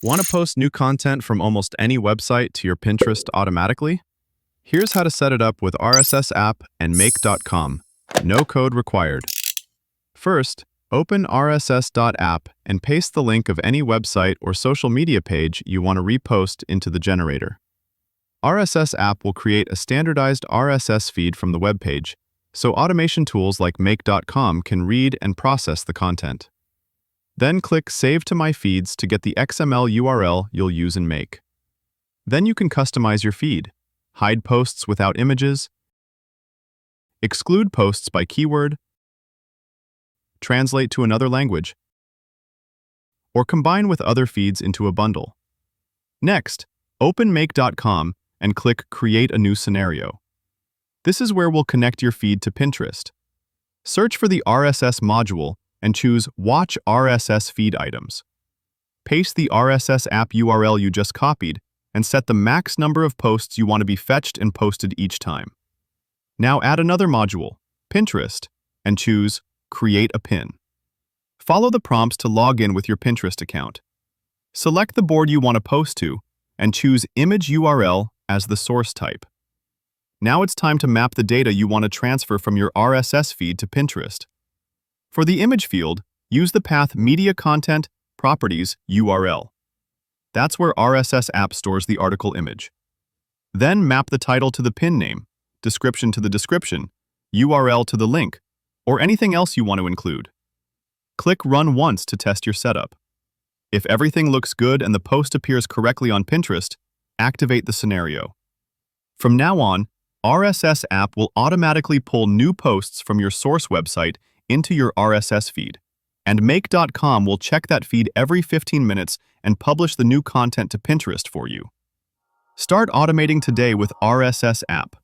Want to post new content from almost any website to your Pinterest automatically? Here's how to set it up with RSS app and make.com. No code required. First, open rss.app and paste the link of any website or social media page you want to repost into the generator. RSS app will create a standardized RSS feed from the web page, so automation tools like make.com can read and process the content. Then click Save to My Feeds to get the XML URL you'll use in Make. Then you can customize your feed, hide posts without images, exclude posts by keyword, translate to another language, or combine with other feeds into a bundle. Next, open make.com and click Create a new scenario. This is where we'll connect your feed to Pinterest. Search for the RSS module and choose Watch RSS Feed Items. Paste the RSS app URL you just copied and set the max number of posts you want to be fetched and posted each time. Now add another module, Pinterest, and choose Create a Pin. Follow the prompts to log in with your Pinterest account. Select the board you want to post to and choose Image URL as the source type. Now it's time to map the data you want to transfer from your RSS feed to Pinterest. For the image field, use the path Media Content Properties URL. That's where RSS app stores the article image. Then map the title to the pin name, description to the description, URL to the link, or anything else you want to include. Click Run once to test your setup. If everything looks good and the post appears correctly on Pinterest, activate the scenario. From now on, RSS app will automatically pull new posts from your source website into your RSS feed, and make.com will check that feed every 15 minutes and publish the new content to Pinterest for you. Start automating today with RSS app.